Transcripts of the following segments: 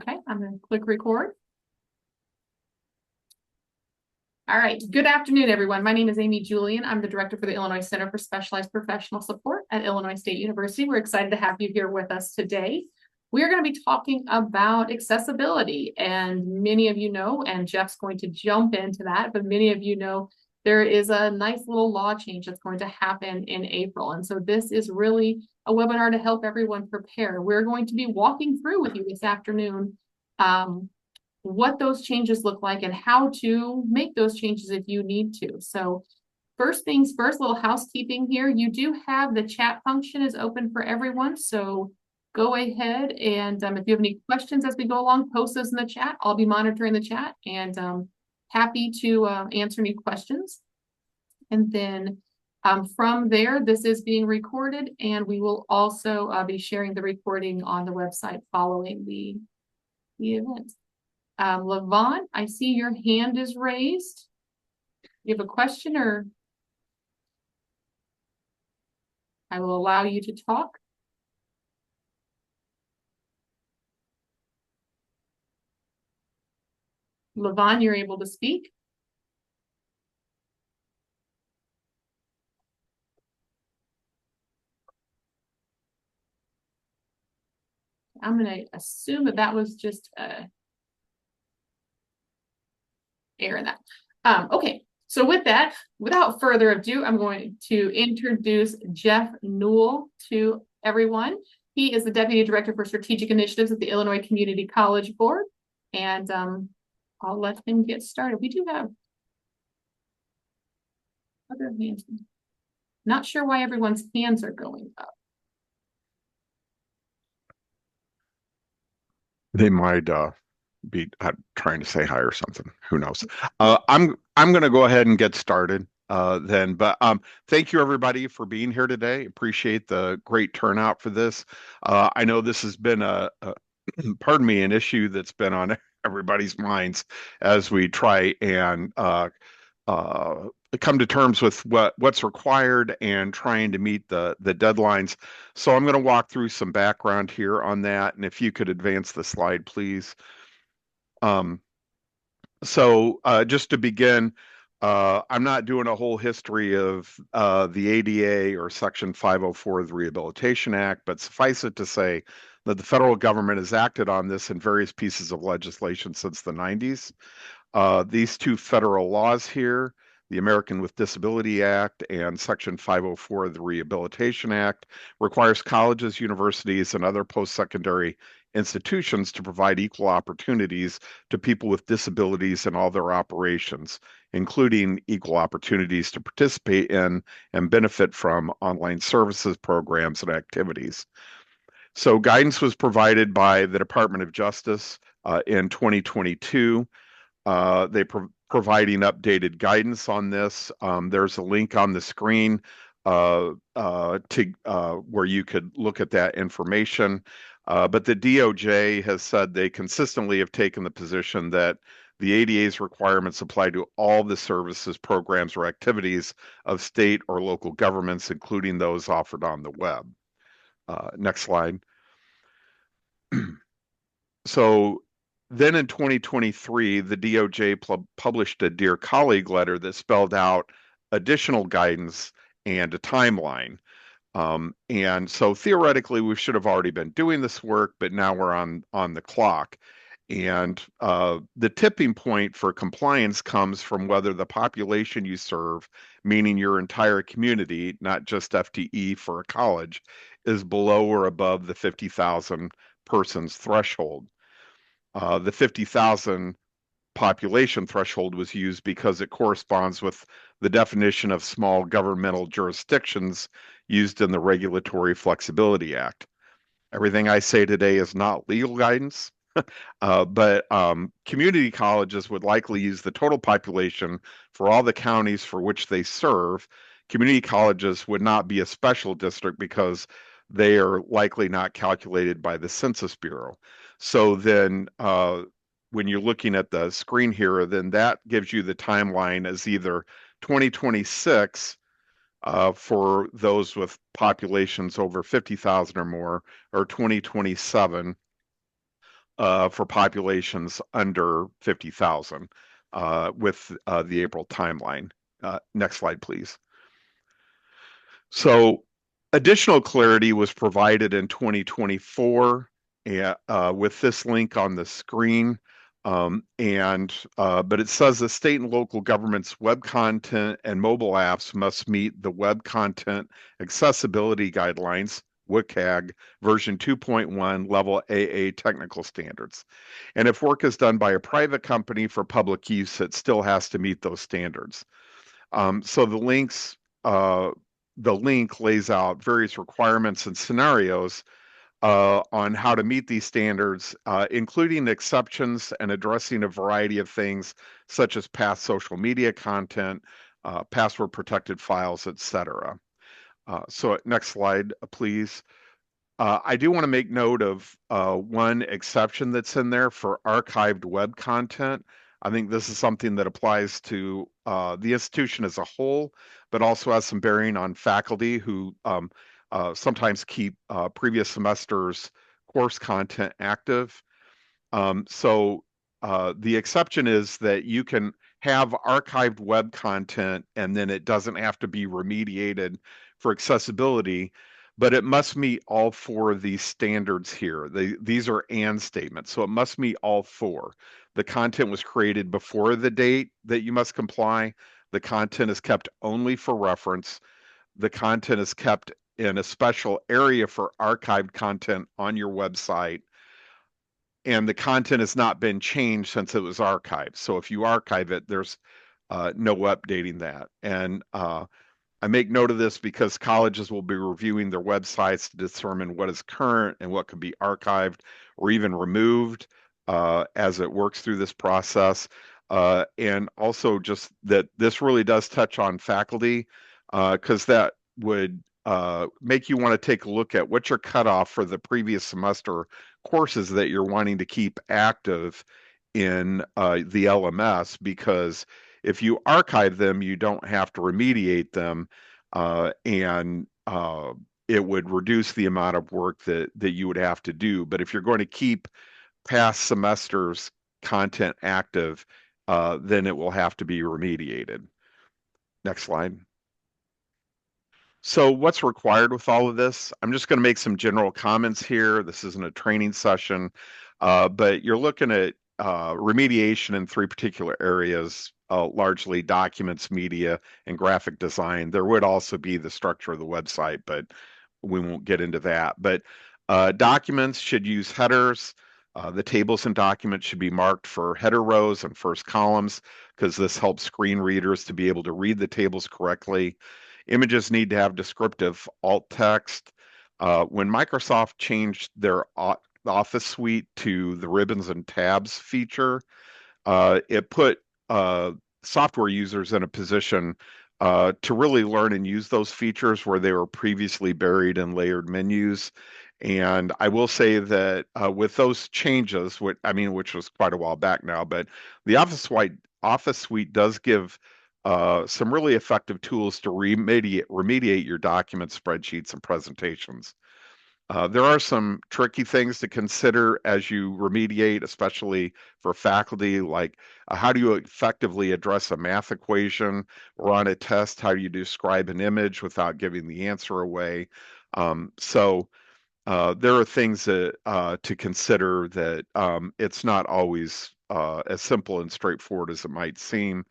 Okay, I'm going to click record. All right, good afternoon, everyone. My name is Amy Julian. I'm the director for the Illinois Center for Specialized Professional Support at Illinois State University. We're excited to have you here with us today. We are going to be talking about accessibility, and many of you know, and Jeff's going to jump into that, but many of you know there is a nice little law change that's going to happen in April. And so this is really a webinar to help everyone prepare. We're going to be walking through with you this afternoon what those changes look like and how to make those changes if you need to. So first things first, little housekeeping here. You do have the chat function is open for everyone. So go ahead and if you have any questions as we go along, post those in the chat. I'll be monitoring the chat and happy to answer any questions. And then from there, this is being recorded, and we will also be sharing the recording on the website following the event. Levon, I see your hand is raised. You have a question, or I will allow you to talk. Levon, you're able to speak. I'm going to assume that that was just error in that. Okay, so with that, without further ado, I'm going to introduce Jeff Newell to everyone. He is the Deputy Director for Strategic Initiatives at the Illinois Community College Board, and I'll let him get started. We do have other hands. Not sure why everyone's hands are going up. They might be trying to say hi or something. Who knows? I'm going to go ahead and get started then. But thank you everybody for being here today. Appreciate the great turnout for this. I know this has been pardon me, an issue that's been on everybody's minds as we try and come to terms with what's required and trying to meet the deadlines. So I'm going to walk through some background here on that, and if you could advance the slide, please. So just to begin, I'm not doing a whole history of the ADA or Section 504 of the Rehabilitation Act, but suffice it to say that the federal government has acted on this in various pieces of legislation since the 90s. These two federal laws here, the American with Disability Act and Section 504 of the Rehabilitation Act, requires colleges, universities, and other post-secondary institutions to provide equal opportunities to people with disabilities in all their operations, including equal opportunities to participate in and benefit from online services, programs, and activities. So guidance was provided by the Department of Justice in 2022. Providing updated guidance on this. There's a link on the screen where you could look at that information. But the DOJ has said they consistently have taken the position that the ADA's requirements apply to all the services, programs, or activities of state or local governments, including those offered on the web. Next slide. So then in 2023, the DOJ published a Dear Colleague letter that spelled out additional guidance and a timeline. And so theoretically, we should have already been doing this work, but now we're on the clock. And the tipping point for compliance comes from whether the population you serve, meaning your entire community, not just FTE for a college, is below or above the 50,000 persons threshold. The 50,000 population threshold was used because it corresponds with the definition of small governmental jurisdictions used in the Regulatory Flexibility Act. Everything I say today is not legal guidance, but community colleges would likely use the total population for all the counties for which they serve. Community colleges would not be a special district because they are likely not calculated by the Census Bureau. So then when you're looking at the screen here, then that gives you the timeline as either 2026 for those with populations over 50,000 or more, or 2027 for populations under 50,000 with the April timeline. Next slide, please. So additional clarity was provided in 2024 with this link on the screen. But it says the state and local governments' web content and mobile apps must meet the Web Content Accessibility Guidelines, WCAG, version 2.1, level AA technical standards. And if work is done by a private company for public use, it still has to meet those standards. So the link lays out various requirements and scenarios on how to meet these standards, including exceptions and addressing a variety of things such as past social media content, password protected files, etc. So next slide, please. I do want to make note of one exception that's in there for archived web content. I think this is something that applies to the institution as a whole, but also has some bearing on faculty who sometimes keep previous semesters' course content active. So the exception is that you can have archived web content and then it doesn't have to be remediated for accessibility, but it must meet all four of these standards here. These are and statements, so it must meet all four. The content was created before the date that you must comply. The content is kept only for reference. The content is kept in a special area for archived content on your website. And the content has not been changed since it was archived. So if you archive it, there's no updating that. And I make note of this because colleges will be reviewing their websites to determine what is current and what could be archived or even removed as it works through this process. And also just that this really does touch on faculty because that would make you want to take a look at what's your cutoff for the previous semester courses that you're wanting to keep active in the LMS, because if you archive them, you don't have to remediate them, and it would reduce the amount of work that you would have to do. But if you're going to keep past semesters content active, then it will have to be remediated. Next slide. So what's required with all of this? I'm just going to make some general comments here. This isn't a training session, but you're looking at remediation in three particular areas, largely documents, media, and graphic design. There would also be the structure of the website, but we won't get into that. But documents should use headers. The tables and documents should be marked for header rows and first columns because this helps screen readers to be able to read the tables correctly. Images need to have descriptive alt text. When Microsoft changed their Office suite to the ribbons and tabs feature, it put software users in a position to really learn and use those features where they were previously buried in layered menus. And I will say that with those changes, which was quite a while back now, but the Office suite does give some really effective tools to remediate your documents, spreadsheets, and presentations. There are some tricky things to consider as you remediate, especially for faculty, like how do you effectively address a math equation, or on a test, how do you describe an image without giving the answer away? So there are things that, to consider that it's not always as simple and straightforward as it might seem.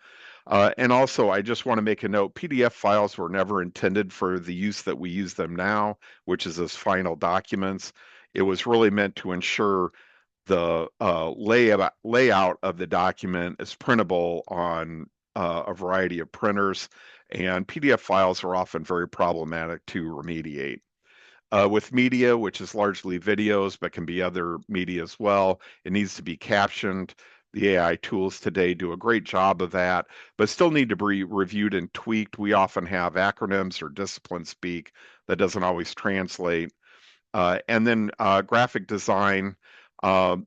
And also, I just want to make a note, PDF files were never intended for the use that we use them now, which is as final documents. It was really meant to ensure the layout of the document is printable on a variety of printers, and PDF files are often very problematic to remediate. With media, which is largely videos, but can be other media as well, it needs to be captioned. The AI tools today do a great job of that, but still need to be reviewed and tweaked. We often have acronyms or discipline speak that doesn't always translate. And then graphic design. I'm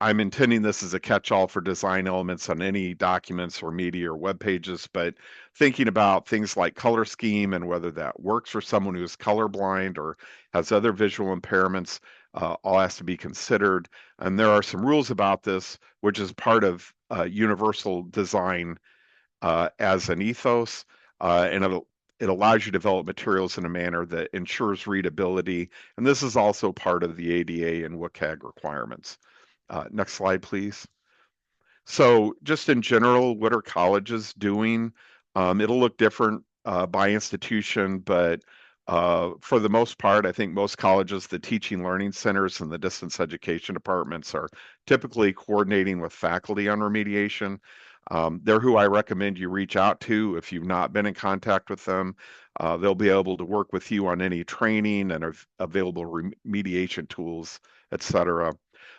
intending this as a catch-all for design elements on any documents or media or web pages, but thinking about things like color scheme and whether that works for someone who is colorblind or has other visual impairments, all has to be considered. And there are some rules about this, which is part of universal design as an ethos, and it allows you to develop materials in a manner that ensures readability. And this is also part of the ADA and WCAG requirements. Next slide, please. So just in general, what are colleges doing? It'll look different by institution, but for the most part, I think most colleges, the teaching learning centers and the distance education departments are typically coordinating with faculty on remediation. They're who I recommend you reach out to if you've not been in contact with them. They'll be able to work with you on any training and available remediation tools, etc.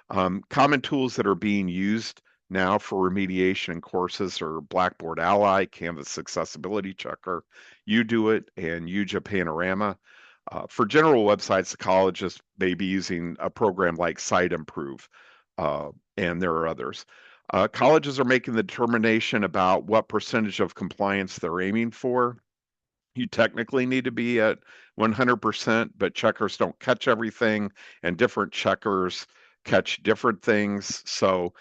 Common tools that are being used now for remediation courses are Blackboard Ally, Canvas Accessibility Checker, UDoIT, and UJA Panorama. For general websites, the colleges may be using a program like SiteImprove, and there are others. Colleges are making the determination about what percentage of compliance they're aiming for. You technically need to be at 100%, but checkers don't catch everything, and different checkers catch different things. So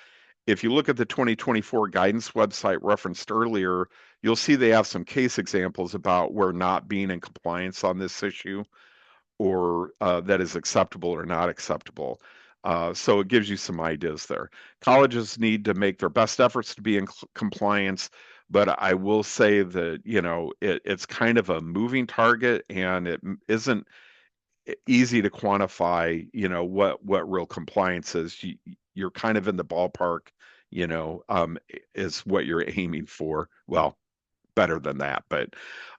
if you look at the 2024 guidance website referenced earlier, you'll see they have some case examples about where not being in compliance on this issue or that is acceptable or not acceptable. So it gives you some ideas there. Colleges need to make their best efforts to be in compliance, but I will say that, you know, it's kind of a moving target and it isn't easy to quantify, you know, what real compliance is. You're kind of in the ballpark, you know, is what you're aiming for. Well, better than that. But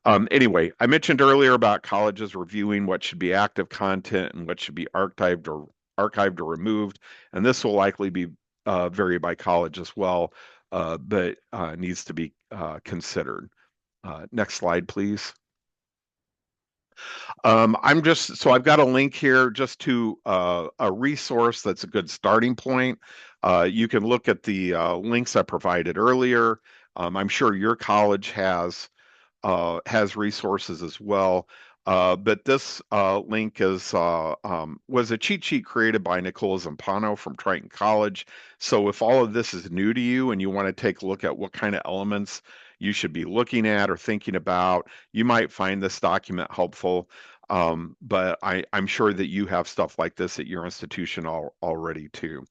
anyway, I mentioned earlier about colleges reviewing what should be active content and what should be archived or removed, and this will likely be vary by college as well, but needs to be considered. Next slide, please. I've got a link here just to a resource that's a good starting point. You can look at the links I provided earlier. I'm sure your college has resources as well. But this link was a cheat sheet created by Nicole Zampano from Triton College. So if all of this is new to you and you want to take a look at what kind of elements you should be looking at or thinking about, you might find this document helpful. But I'm sure that you have stuff like this at your institution already too.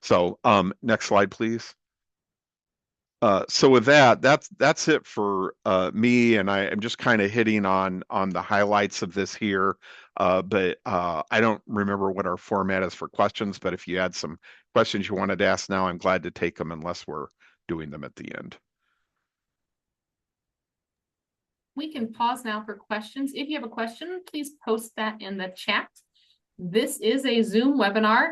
So next slide, please. So with that's it for me, and I'm just kind of hitting on the highlights of this here. But I don't remember what our format is for questions. But if you had some questions you wanted to ask now, I'm glad to take them unless we're doing them at the end. We can pause now for questions. If you have a question, please post that in the chat. This is a Zoom webinar.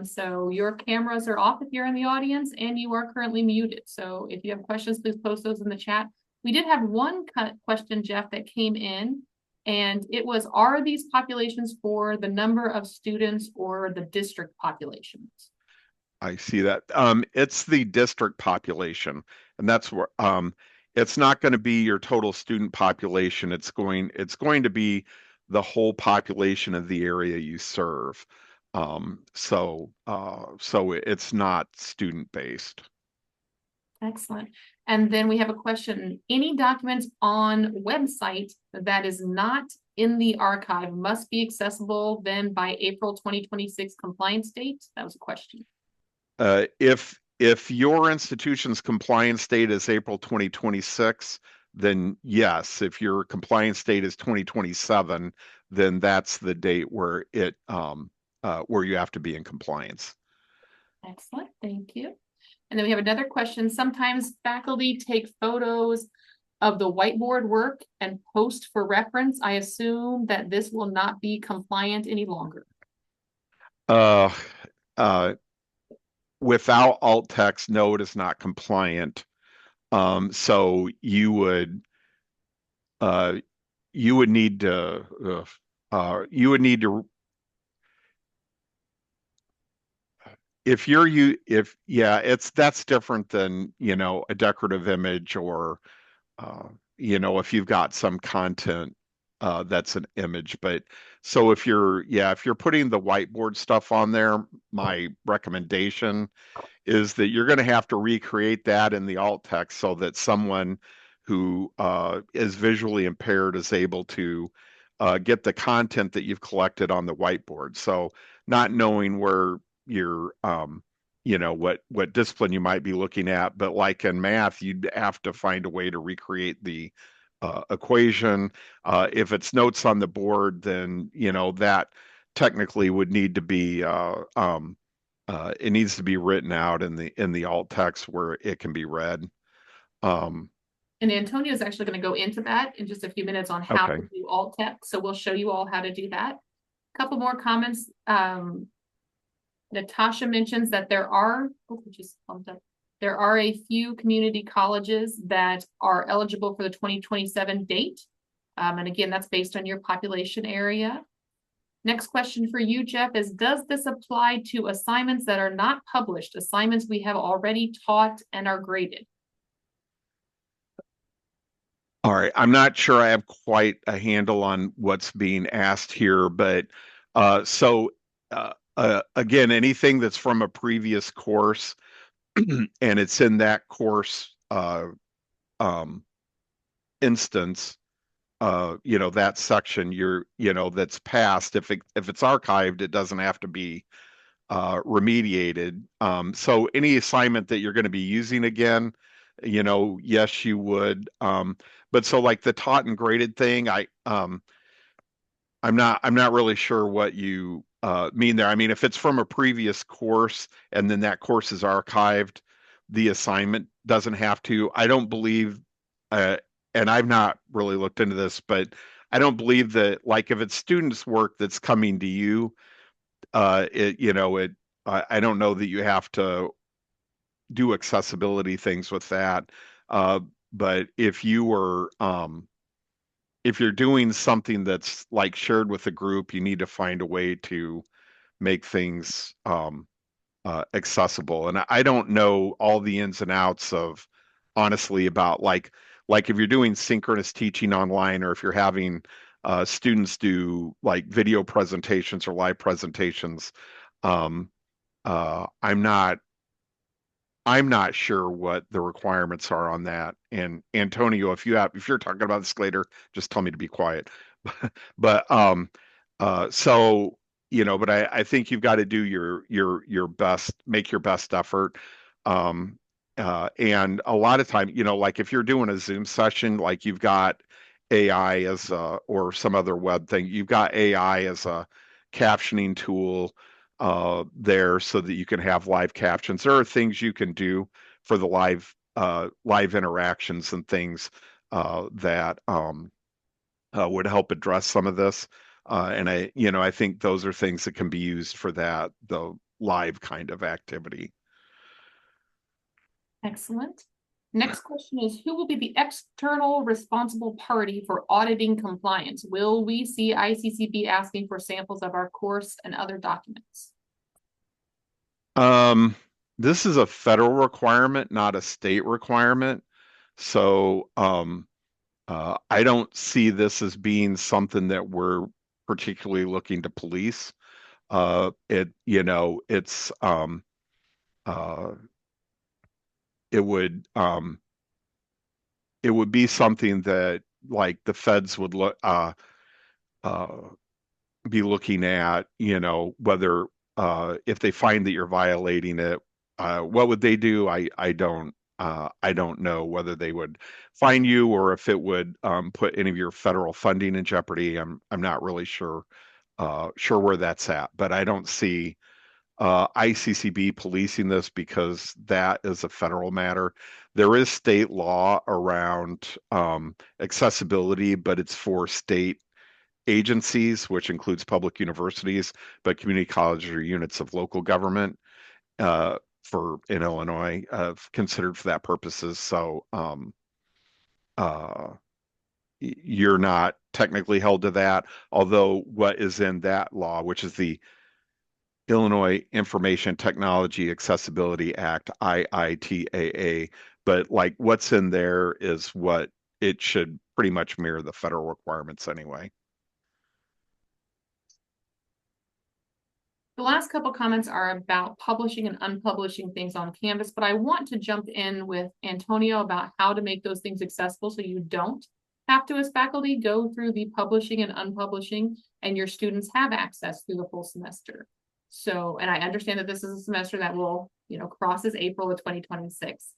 So your cameras are off if you're in the audience and you are currently muted. So if you have questions, please post those in the chat. We did have one question, Jeff, that came in, and it was, are these populations for the number of students or the district populations? I see that. It's the district population, and that's where it's not going to be your total student population. It's going to be the whole population of the area you serve. So it's not student based. Excellent. And then we have a question. Any documents on website that is not in the archive must be accessible then by April 2026 compliance date? That was a question. If your institution's compliance date is April 2026, then yes. If your compliance date is 2027, then that's the date where where you have to be in compliance. Excellent, thank you. And then we have another question. Sometimes faculty take photos of the whiteboard work and post for reference. I assume that this will not be compliant any longer. Without alt text, no, it is not compliant. So you would need to that's different than, you know, a decorative image or you know, if you've got some content that's an image. But So if you're putting the whiteboard stuff on there, my recommendation is that you're going to have to recreate that in the alt text so that someone who is visually impaired is able to get the content that you've collected on the whiteboard. So not knowing where your what discipline you might be looking at, but like in math, you'd have to find a way to recreate the equation. If it's notes on the board, then that technically would need to be it needs to be written out in the alt text where it can be read. Um, And Antonio is actually going to go into that in just a few minutes on how okay. to do alt text. So we'll show you all how to do that. A couple more comments. Natasha mentions that there are, just bumped up. There are a few community colleges that are eligible for the 2027 date. And again, that's based on your population area. Next question for you, Jeff, is does this apply to assignments that are not published, assignments we have already taught and are graded? All right. I'm not sure I have quite a handle on what's being asked here, but so again, anything that's from a previous course and it's in that course um, instance, that section that's passed. If it's archived, it doesn't have to be remediated. So any assignment that you're going to be using again, yes, you would. But so like the taught and graded thing, I'm not really sure what you mean there. I mean, if it's from a previous course and then that course is archived, the assignment doesn't have to. I don't believe, uh, and I've not really looked into this, but I don't believe that like if it's students' work that's coming to you, I don't know that you have to do accessibility things with that. Uh, but if you're doing something that's like shared with a group, you need to find a way to make things accessible. And I don't know all the ins and outs of honestly about like if you're doing synchronous teaching online or if you're having students do like video presentations or live presentations. Um, I'm not sure what the requirements are on that. And Antonio, if you're talking about this later, just tell me to be quiet. But so but I think you've got to do your best, make your best effort. Um, and a lot of time, like if you're doing a Zoom session, like you've got AI or some other web thing, you've got AI as a captioning tool there so that you can have live captions. There are things you can do for the live interactions and things that would help address some of this. And I think those are things that can be used for the live kind of activity. Excellent. Next question is, who will be the external responsible party for auditing compliance? Will we see ICCB asking for samples of our course and other documents? Um, this is a federal requirement, not a state requirement. So, I don't see this as being something that we're particularly looking to police. It, you know, uh, it would, um, it would be something that like the feds would uh, be looking at, whether, if they find that you're violating it, what would they do? I don't know whether they would fine you or if it would put any of your federal funding in jeopardy. I'm not really sure where that's at, but I don't see ICCB policing this because that is a federal matter. There is state law around accessibility, but it's for state agencies, which includes public universities, but community colleges are units of local government for in Illinois, considered for that purposes. So uh, you're not technically held to that, although what is in that law, which is the Illinois Information Technology Accessibility Act, IITAA, but like what's in there is what it should pretty much mirror the federal requirements anyway. The last couple comments are about publishing and unpublishing things on Canvas, but I want to jump in with Antonio about how to make those things accessible so you don't have to, as faculty, go through the publishing and unpublishing, and your students have access through the full semester. So, and I understand that this is a semester that will, crosses April of 2026.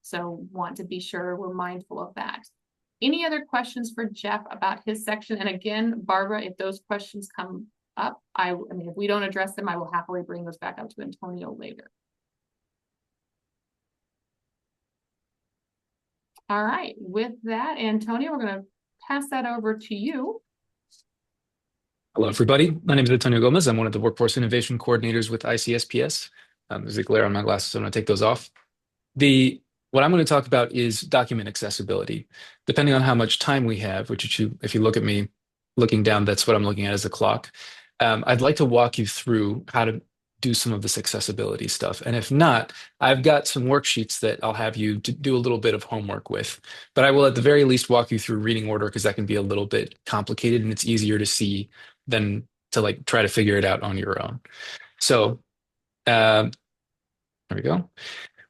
So want to be sure we're mindful of that. Any other questions for Jeff about his section? And again, Barbara, if those questions come up, I mean, if we don't address them, I will happily bring those back up to Antonio later. All right, with that, Antonio, we're going to pass that over to you. Hello, everybody. My name is Antonio Gomez. I'm one of the Workforce Innovation Coordinators with ICSPS. There's a glare on my glasses, so I'm going to take those off. What I'm going to talk about is document accessibility. Depending on how much time we have, which if you look at me looking down, that's what I'm looking at as the clock. I'd like to walk you through how to do some of this accessibility stuff. And if not, I've got some worksheets that I'll have you to do a little bit of homework with. But I will at the very least walk you through reading order because that can be a little bit complicated and it's easier to see than to try to figure it out on your own. So there we go.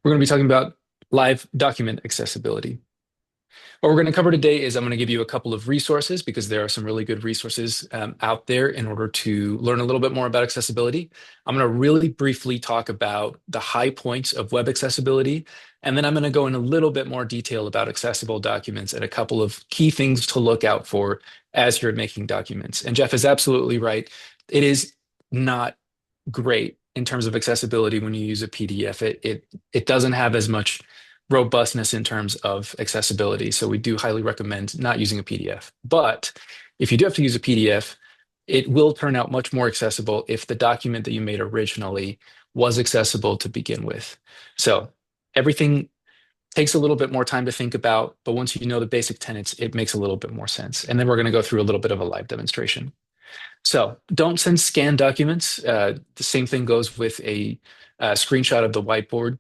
We're going to be talking about live document accessibility. What we're going to cover today is I'm going to give you a couple of resources because there are some really good resources out there in order to learn a little bit more about accessibility. I'm going to really briefly talk about the high points of web accessibility, and then I'm going to go in a little bit more detail about accessible documents and a couple of key things to look out for as you're making documents. And Jeff is absolutely right. It is not great in terms of accessibility when you use a PDF. It doesn't have as much robustness in terms of accessibility. So we do highly recommend not using a PDF. But if you do have to use a PDF, it will turn out much more accessible if the document that you made originally was accessible to begin with. So everything takes a little bit more time to think about, but once you know the basic tenets, it makes a little bit more sense. And then we're going to go through a little bit of a live demonstration. So don't send scanned documents. The same thing goes with a screenshot of the whiteboard.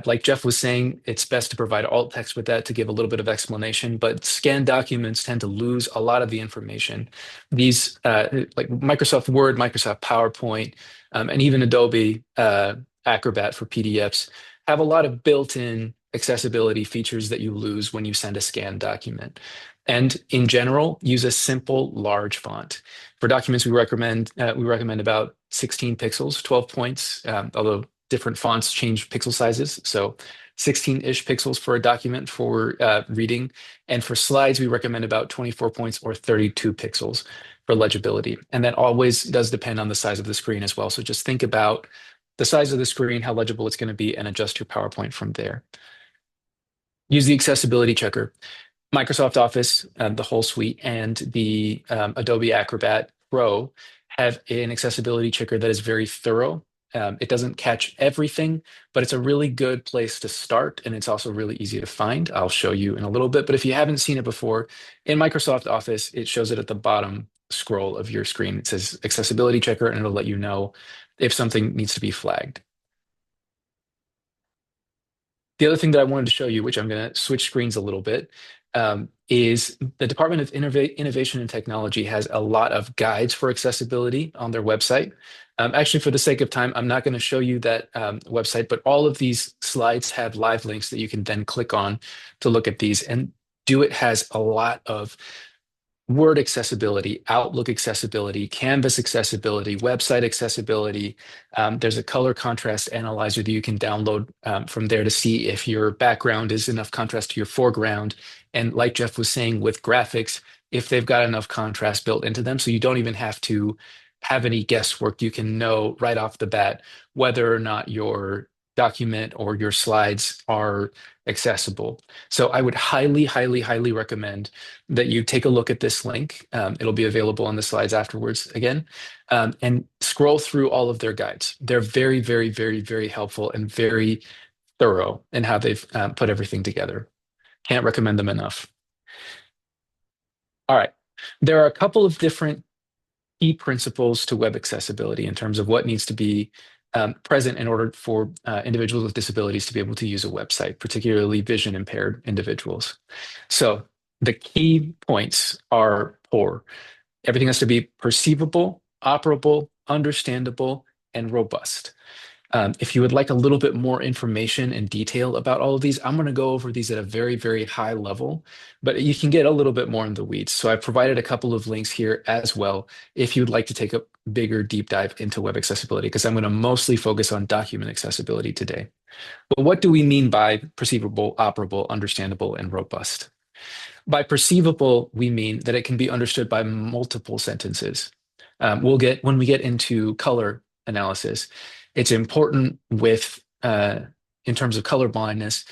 Like Jeff was saying, it's best to provide alt text with that to give a little bit of explanation, but scanned documents tend to lose a lot of the information. These, like Microsoft Word, Microsoft PowerPoint, and even Adobe Acrobat for PDFs, have a lot of built-in accessibility features that you lose when you send a scanned document. And in general, use a simple, large font. For documents, we recommend about 16 pixels, 12 points, although different fonts change pixel sizes. So 16-ish pixels for a document for reading. And for slides, we recommend about 24 points or 32 pixels for legibility. And that always does depend on the size of the screen as well. So just think about the size of the screen, how legible it's going to be, and adjust your PowerPoint from there. Use the accessibility checker. Microsoft Office, the whole suite, and the Adobe Acrobat Pro have an accessibility checker that is very thorough. It doesn't catch everything, but it's a really good place to start, and it's also really easy to find. I'll show you in a little bit, but if you haven't seen it before, in Microsoft Office, it shows it at the bottom scroll of your screen. It says accessibility checker, and it'll let you know if something needs to be flagged. The other thing that I wanted to show you, which I'm going to switch screens a little bit, is the Department of Innovation and Technology has a lot of guides for accessibility on their website. Actually, for the sake of time, I'm not going to show you that website, but all of these slides have live links that you can then click on to look at these. And DoIT has a lot of Word accessibility, Outlook accessibility, Canvas accessibility, website accessibility. There's a color contrast analyzer that you can download from there to see if your background is enough contrast to your foreground. And like Jeff was saying with graphics, if they've got enough contrast built into them, so you don't even have to have any guesswork. You can know right off the bat whether or not your document or your slides are accessible. So I would highly, highly, highly recommend that you take a look at this link. It'll be available on the slides afterwards again, and scroll through all of their guides. They're very, very, very, very helpful and very thorough in how they've put everything together. Can't recommend them enough. All right. There are a couple of different key principles to web accessibility in terms of what needs to be present in order for individuals with disabilities to be able to use a website, particularly vision impaired individuals. So the key points are POUR. Everything has to be perceivable, operable, understandable, and robust. If you would like a little bit more information and detail about all of these, I'm going to go over these at a very, very high level, but you can get a little bit more in the weeds. So I provided a couple of links here as well if you'd like to take a bigger deep dive into web accessibility, because I'm going to mostly focus on document accessibility today. But what do we mean by perceivable, operable, understandable, and robust? By perceivable, we mean that it can be understood by multiple sentences. When we get into color analysis, it's important in terms of color blindness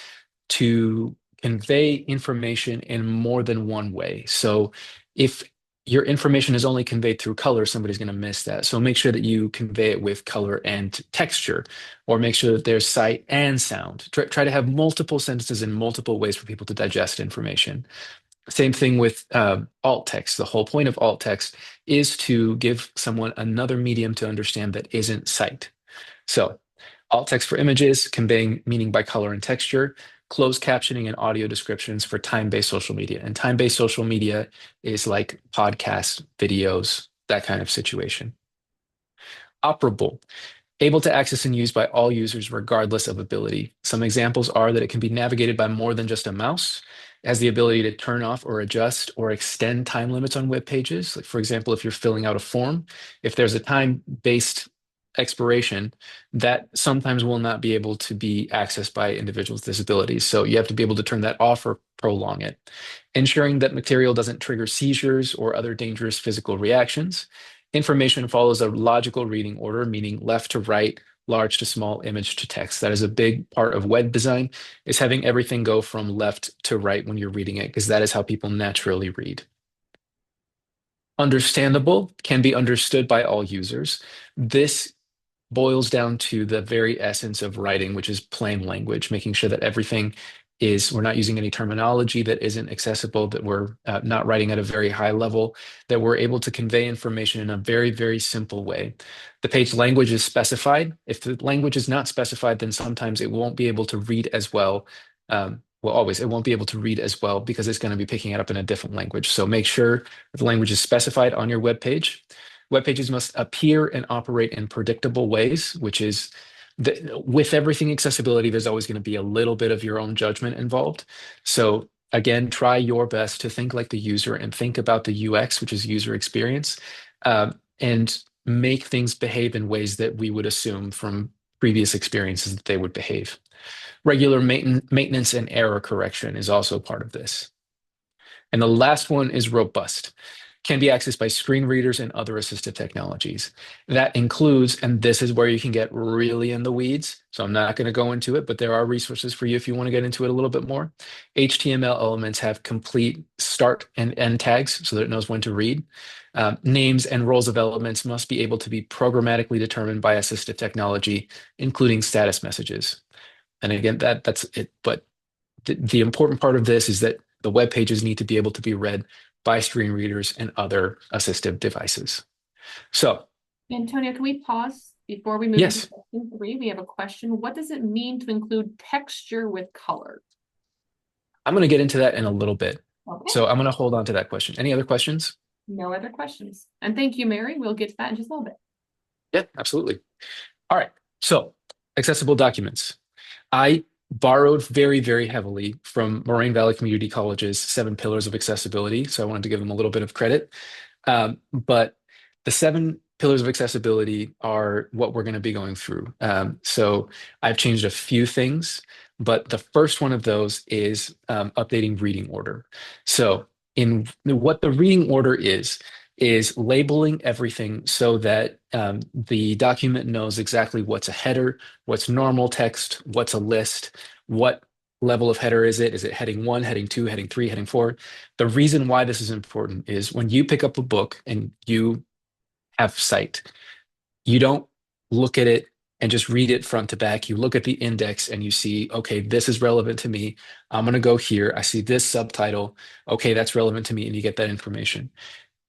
to convey information in more than one way. So if your information is only conveyed through color, somebody's going to miss that. So make sure that you convey it with color and texture, or make sure that there's sight and sound. Try to have multiple sentences in multiple ways for people to digest information. Same thing with alt text. The whole point of alt text is to give someone another medium to understand that isn't sight. So alt text for images, conveying meaning by color and texture, closed captioning and audio descriptions for time-based social media. And time-based social media is like podcasts, videos, that kind of situation. Operable, able to access and use by all users regardless of ability. Some examples are that it can be navigated by more than just a mouse. It has the ability to turn off or adjust or extend time limits on web pages. Like, for example, if you're filling out a form, if there's a time-based expiration, that sometimes will not be able to be accessed by individuals with disabilities. So you have to be able to turn that off or prolong it. Ensuring that material doesn't trigger seizures or other dangerous physical reactions. Information follows a logical reading order, meaning left to right, large to small, image to text. That is a big part of web design, is having everything go from left to right when you're reading it, because that is how people naturally read. Understandable, can be understood by all users. This boils down to the very essence of writing, which is plain language, making sure that we're not using any terminology that isn't accessible, that we're not writing at a very high level, that we're able to convey information in a very, very simple way. The page language is specified. If the language is not specified, then sometimes it won't be able to read as well. It won't be able to read as well because it's going to be picking it up in a different language. So make sure that the language is specified on your web page. Web pages must appear and operate in predictable ways, which is with everything accessibility, there's always going to be a little bit of your own judgment involved. So again, try your best to think like the user and think about the UX, which is user experience, and make things behave in ways that we would assume from previous experiences that they would behave. Regular maintenance and error correction is also part of this. And the last one is robust. Can be accessed by screen readers and other assistive technologies. That includes, and this is where you can get really in the weeds, so I'm not going to go into it, but there are resources for you if you want to get into it a little bit more. HTML elements have complete start and end tags so that it knows when to read. Names and roles of elements must be able to be programmatically determined by assistive technology, including status messages. And again, that's it. But the important part of this is that the web pages need to be able to be read by screen readers and other assistive devices. So, Antonio, can we pause before we move yes. to question 3? We have a question. What does it mean to include texture with color? I'm going to get into that in a little bit. Okay. So I'm going to hold on to that question. Any other questions? No other questions. And thank you, Mary. We'll get to that in just a little bit. Yeah, absolutely. All right. So accessible documents. I borrowed very, very heavily from Moraine Valley Community College's 7 Pillars of Accessibility. So I wanted to give them a little bit of credit. But the 7 Pillars of Accessibility are what we're going to be going through. So I've changed a few things, but the first one of those is updating reading order. So in what the reading order is labeling everything so that the document knows exactly what's a header, what's normal text, what's a list, what level of header is it? Is it heading 1, heading 2, heading 3, heading 4? The reason why this is important is when you pick up a book and you have sight, you don't look at it and just read it front to back. You look at the index and you see, okay, this is relevant to me. I'm going to go here. I see this subtitle. Okay, that's relevant to me. And you get that information.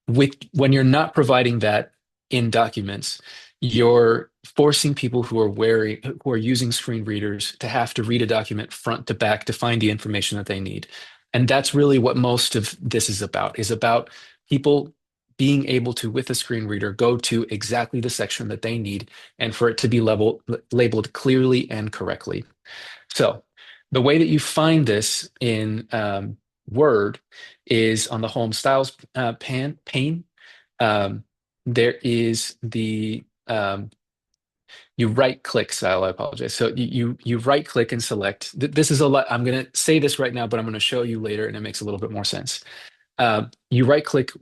When you're not providing that in documents, you're forcing people who are using screen readers to have to read a document front to back to find the information that they need. And that's really what most of this is about people being able to, with a screen reader, go to exactly the section that they need and for it to be labeled clearly and correctly. So the way that you find this in Word is on the Home Styles pane. There is the you right click style. I apologize. So you right click and select. This is a lot. I'm going to say this right now, but I'm going to show you later, and it makes a little bit more sense. You right click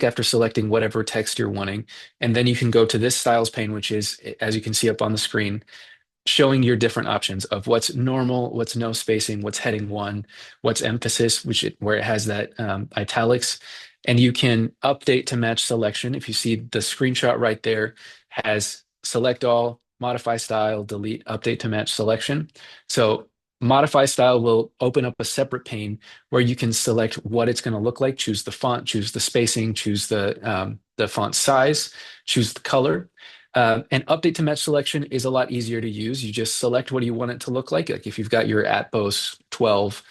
after selecting whatever text you're wanting, and then you can go to this styles pane, which is, as you can see up on the screen, showing your different options of what's normal, what's no spacing, what's heading 1, what's emphasis, where it has that italics, and you can update to match selection. If you see the screenshot right there, has select all, modify style, delete, update to match selection. So modify style will open up a separate pane where you can select what it's going to look like, choose the font, choose the spacing, choose the font size, choose the color. And update to match selection is a lot easier to use. You just select what you want it to look like. Like if you've got your Atmos 12,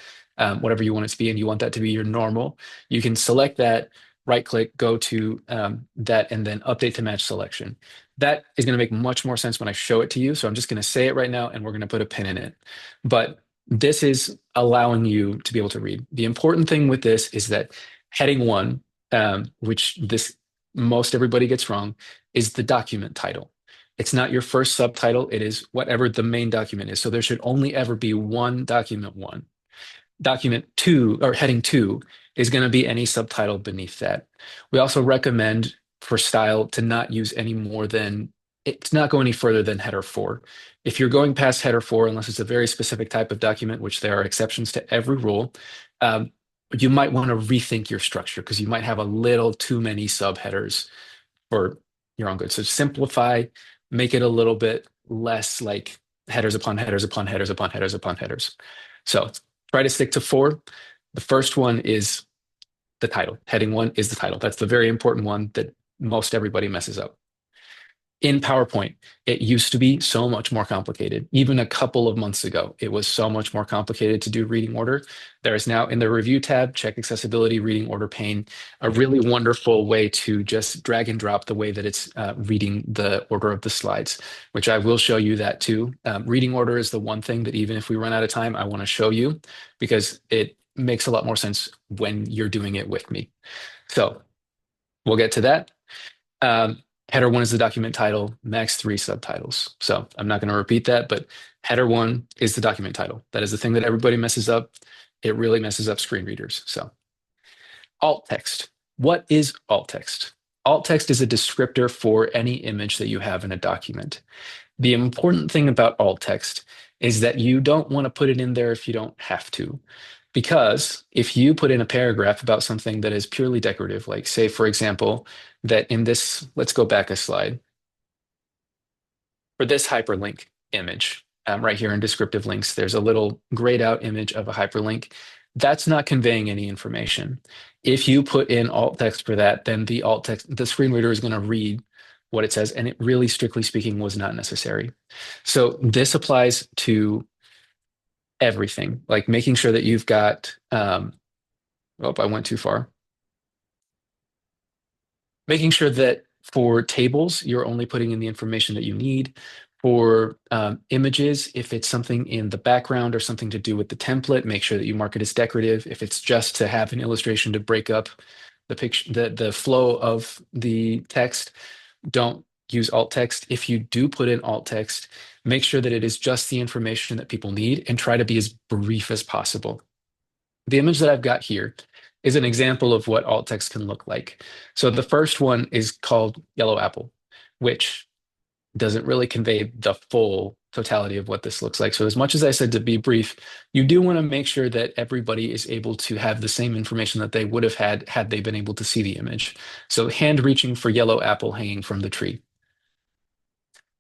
whatever you want it to be, and you want that to be your normal, you can select that, right click, go to that, and then update to match selection. That is going to make much more sense when I show it to you. So I'm just going to say it right now, and we're going to put a pin in it. But this is allowing you to be able to read. The important thing with this is that heading 1, which this most everybody gets wrong, is the document title. It's not your first subtitle. It is whatever the main document is. So there should only ever be one document 1. Document 2, or heading 2, is going to be any subtitle beneath that. We also recommend for style to not use any more than, it's not go any further than header 4. If you're going past header 4, unless it's a very specific type of document, which there are exceptions to every rule, you might want to rethink your structure because you might have a little too many subheaders for your own good. So simplify, make it a little bit less like headers upon headers upon headers upon headers upon headers. So try to stick to 4. The first one is the title. Heading 1 is the title. That's the very important one that most everybody messes up. In PowerPoint, it used to be so much more complicated. Even a couple of months ago, it was so much more complicated to do reading order. There is now in the review tab, check accessibility, reading order pane, a really wonderful way to just drag and drop the way that it's reading the order of the slides, which I will show you that too. Reading order is the one thing that even if we run out of time, I want to show you because it makes a lot more sense when you're doing it with me. So we'll get to that. Header 1 is the document title, max 3 subtitles. So I'm not going to repeat that, but header 1 is the document title. That is the thing that everybody messes up. It really messes up screen readers. So alt text. What is alt text? Alt text is a descriptor for any image that you have in a document. The important thing about alt text is that you don't want to put it in there if you don't have to. Because if you put in a paragraph about something that is purely decorative, like say, for example, that in this, let's go back a slide. For this hyperlink image, right here in descriptive links, there's a little grayed out image of a hyperlink. That's not conveying any information. If you put in alt text for that, then the alt text, the screen reader is going to read what it says, and it really, strictly speaking, was not necessary. So this applies to everything, like making sure that you've got, oh, I went too far. Making sure that for tables, you're only putting in the information that you need. For images, if it's something in the background or something to do with the template, make sure that you mark it as decorative. If it's just to have an illustration to break up the picture, the flow of the text, don't use alt text. If you do put in alt text, make sure that it is just the information that people need and try to be as brief as possible. The image that I've got here is an example of what alt text can look like. So the first one is called Yellow Apple, which doesn't really convey the full totality of what this looks like. So as much as I said to be brief, you do want to make sure that everybody is able to have the same information that they would have had they been able to see the image. So hand reaching for yellow apple hanging from the tree.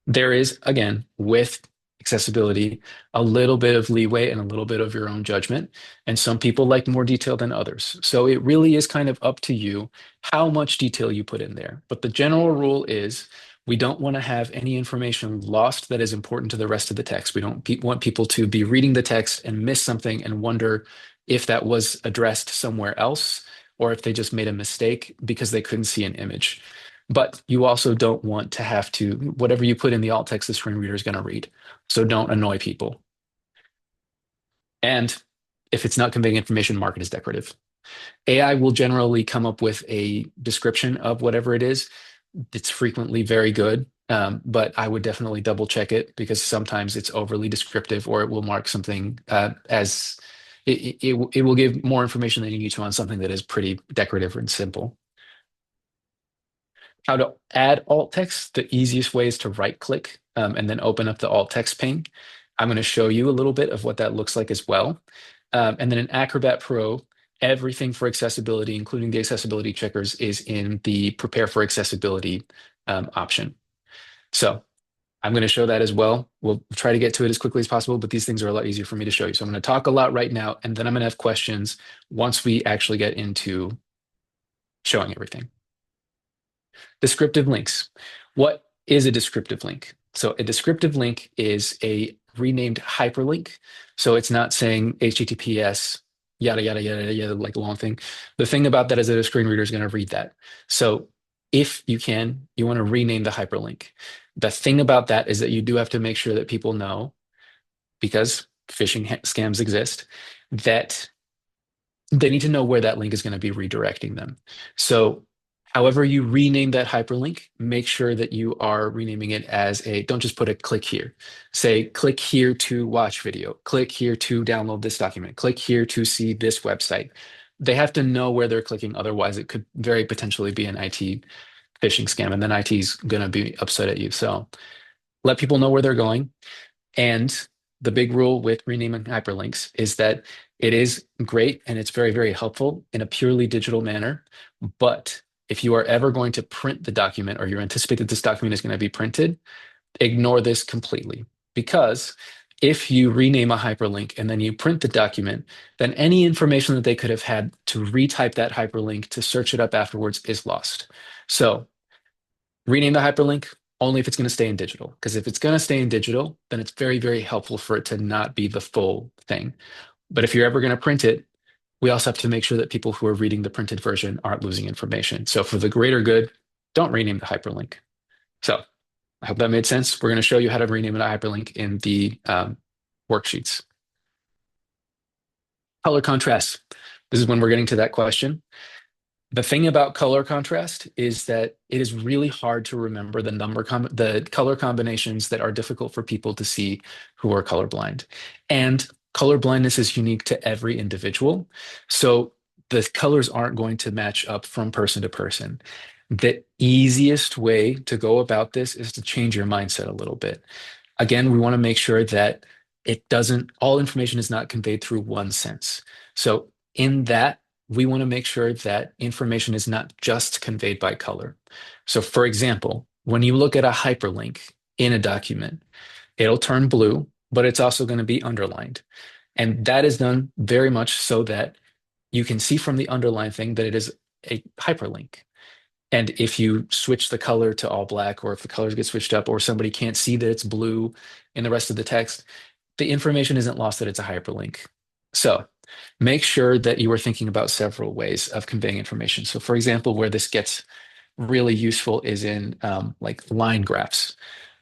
There is, again, with accessibility, a little bit of leeway and a little bit of your own judgment. And some people like more detail than others. So it really is kind of up to you how much detail you put in there. But the general rule is we don't want to have any information lost that is important to the rest of the text. We don't want people to be reading the text and miss something and wonder if that was addressed somewhere else or if they just made a mistake because they couldn't see an image. But you also don't want to have to, whatever you put in the alt text, the screen reader is going to read. So don't annoy people. And if it's not conveying information, mark it as decorative. AI will generally come up with a description of whatever it is. It's frequently very good, but I would definitely double check it because sometimes it's overly descriptive, or it will mark something as it will give more information than you need to on something that is pretty decorative and simple. How to add alt text, the easiest way is to right click and then open up the alt text pane. I'm going to show you a little bit of what that looks like as well. And then in Acrobat Pro, everything for accessibility, including the accessibility checkers, is in the prepare for accessibility option. So I'm going to show that as well. We'll try to get to it as quickly as possible, but these things are a lot easier for me to show you. So I'm going to talk a lot right now, and then I'm going to have questions once we actually get into showing everything. Descriptive links. What is a descriptive link? So a descriptive link is a renamed hyperlink. So it's not saying HTTPS, yada, yada, yada, yada, like a long thing. The thing about that is that a screen reader is going to read that. So if you can, you want to rename the hyperlink. The thing about that is that you do have to make sure that people know, because phishing scams exist, that they need to know where that link is going to be redirecting them. So however you rename that hyperlink, make sure that you are renaming it as don't just put a click here. Say, click here to watch video, click here to download this document, click here to see this website. They have to know where they're clicking. Otherwise, it could very potentially be an IT phishing scam, and then IT is going to be upset at you. So let people know where they're going. And the big rule with renaming hyperlinks is that it is great and it's very, very helpful in a purely digital manner. But if you are ever going to print the document, or you anticipate that this document is going to be printed, ignore this completely. Because if you rename a hyperlink and then you print the document, then any information that they could have had to retype that hyperlink to search it up afterwards is lost. So rename the hyperlink only if it's going to stay in digital. Because if it's going to stay in digital, then it's very, very helpful for it to not be the full thing. But if you're ever going to print it, we also have to make sure that people who are reading the printed version aren't losing information. So for the greater good, don't rename the hyperlink. So I hope that made sense. We're going to show you how to rename a hyperlink in the worksheets. Color contrast. This is when we're getting to that question. The thing about color contrast is that it is really hard to remember the color combinations that are difficult for people to see who are colorblind. And color blindness is unique to every individual. So the colors aren't going to match up from person to person. The easiest way to go about this is to change your mindset a little bit. Again, we want to make sure that all information is not conveyed through one sense. So in that, we want to make sure that information is not just conveyed by color. So for example, when you look at a hyperlink in a document, it'll turn blue, but it's also going to be underlined. And that is done very much so that you can see from the underlined thing that it is a hyperlink. And if you switch the color to all black, or if the colors get switched up, or somebody can't see that it's blue in the rest of the text, the information isn't lost that it's a hyperlink. So make sure that you are thinking about several ways of conveying information. So for example, where this gets really useful is in like line graphs.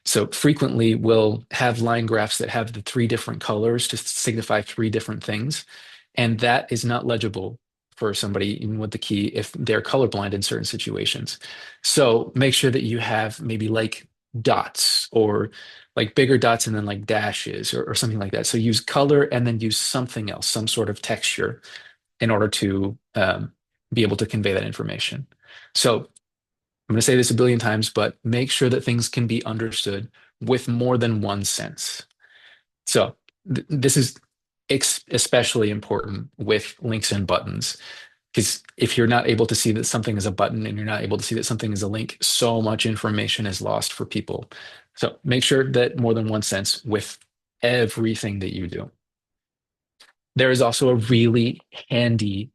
So frequently we'll have line graphs that have the 3 different colors to signify 3 different things. And that is not legible for somebody, even with the key, if they're colorblind in certain situations. So make sure that you have maybe like dots, or like bigger dots and then like dashes, or something like that. So use color and then use something else, some sort of texture, in order to be able to convey that information. So I'm going to say this a billion times, but make sure that things can be understood with more than one sense. So this is especially important with links and buttons, because if you're not able to see that something is a button and you're not able to see that something is a link, so much information is lost for people. So make sure that more than one sense with everything that you do. There is also a really handy,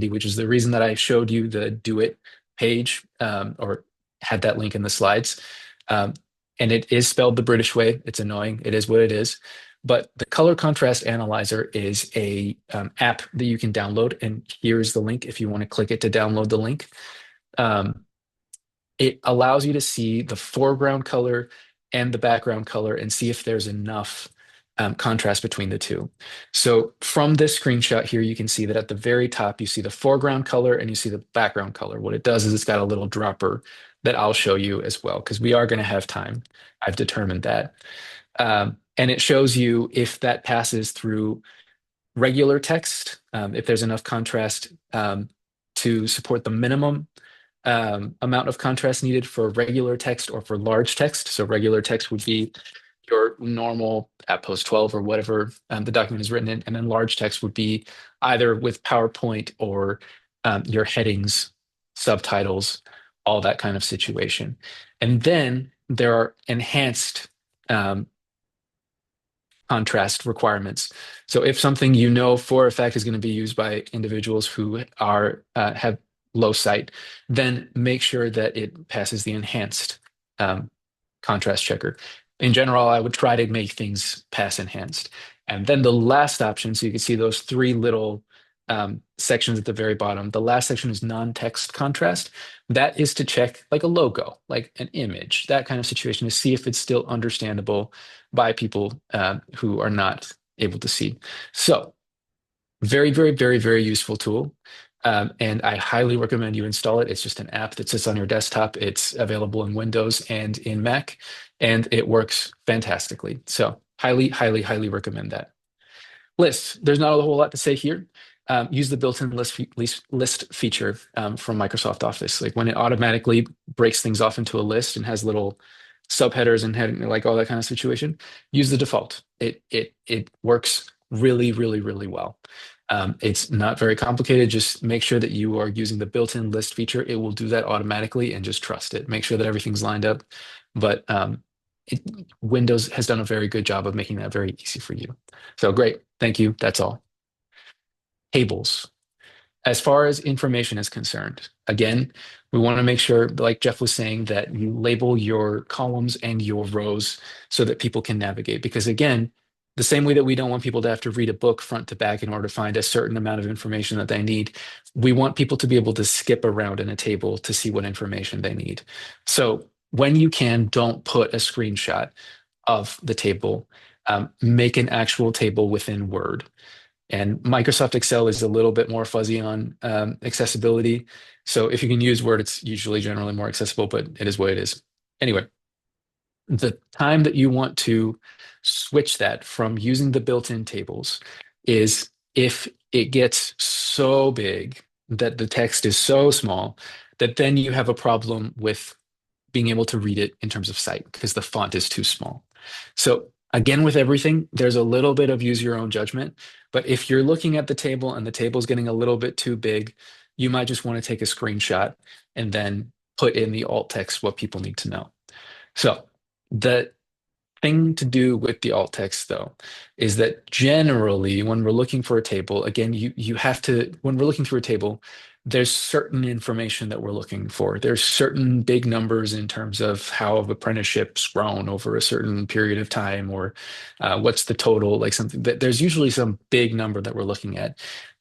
which is the reason that I showed you the Do It page, or had that link in the slides. And it is spelled the British way. It's annoying. It is what it is. But the Color Contrast Analyzer is a app that you can download, and here's the link if you want to click it to download the link. It allows you to see the foreground color and the background color and see if there's enough contrast between the two. So from this screenshot here, you can see that at the very top, you see the foreground color and you see the background color. What it does is it's got a little dropper that I'll show you as well, because we are going to have time. I've determined that. And it shows you if that passes through regular text, if there's enough contrast to support the minimum amount of contrast needed for regular text or for large text. So regular text would be your normal at post 12 or whatever the document is written in, and then large text would be either with PowerPoint or your headings, subtitles, all that kind of situation. And then there are enhanced contrast requirements. So if something you know for a fact is going to be used by individuals who are have low sight, then make sure that it passes the enhanced contrast checker. In general, I would try to make things pass enhanced. And then the last option, so you can see those three little sections at the very bottom. The last section is non-text contrast. That is to check like a logo, like an image, that kind of situation, to see if it's still understandable by people who are not able to see. So very, very, very, very useful tool. And I highly recommend you install it. It's just an app that sits on your desktop. It's available in Windows and in Mac, and it works fantastically. So highly, highly, highly recommend that. Lists. There's not a whole lot to say here. Use the built-in list feature from Microsoft Office. Like when it automatically breaks things off into a list and has little subheaders and heading, like all that kind of situation, use the default. It works really, really, really well. It's not very complicated. Just make sure that you are using the built-in list feature. It will do that automatically, and just trust it. Make sure that everything's lined up. But Windows has done a very good job of making that very easy for you. So great. Thank you. That's all. Tables. As far as information is concerned, again, we want to make sure, like Jeff was saying, that you label your columns and your rows so that people can navigate. Because again, the same way that we don't want people to have to read a book front to back in order to find a certain amount of information that they need, we want people to be able to skip around in a table to see what information they need. So when you can, don't put a screenshot of the table. Make an actual table within Word. And Microsoft Excel is a little bit more fuzzy on accessibility. So if you can use Word, it's usually generally more accessible, but it is what it is. Anyway, the time that you want to switch that from using the built-in tables is if it gets so big that the text is so small that then you have a problem with being able to read it in terms of sight because the font is too small. So again, with everything, there's a little bit of use your own judgment. But if you're looking at the table and the table's getting a little bit too big, you might just want to take a screenshot and then put in the alt text what people need to know. So the thing to do with the alt text, though, is that generally when we're looking for a table, again, you have to, when we're looking through a table, there's certain information that we're looking for. There's certain big numbers in terms of how an apprenticeship's grown over a certain period of time, or what's the total, like something that there's usually some big number that we're looking at.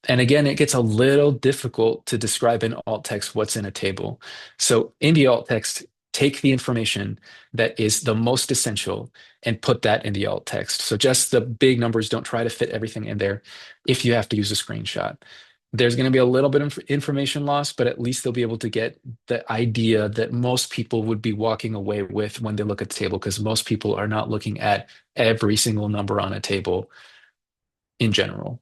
And again, it gets a little difficult to describe in alt text what's in a table. So in the alt text, take the information that is the most essential and put that in the alt text. So just the big numbers, don't try to fit everything in there if you have to use a screenshot. There's going to be a little bit of information loss, but at least they'll be able to get the idea that most people would be walking away with when they look at the table, because most people are not looking at every single number on a table in general.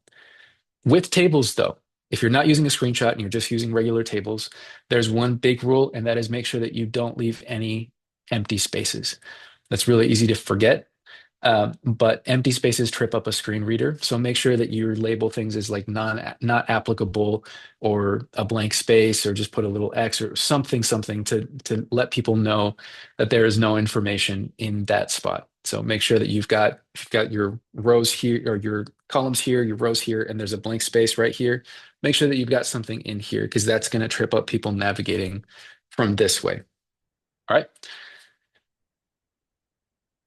With tables, though, if you're not using a screenshot and you're just using regular tables, there's one big rule, and that is make sure that you don't leave any empty spaces. That's really easy to forget, but empty spaces trip up a screen reader. So make sure that you label things as like not applicable, or a blank space, or just put a little X or something to let people know that there is no information in that spot. So make sure that you've got your rows here, or your columns here, your rows here, and there's a blank space right here. Make sure that you've got something in here, because that's going to trip up people navigating from this way. All right.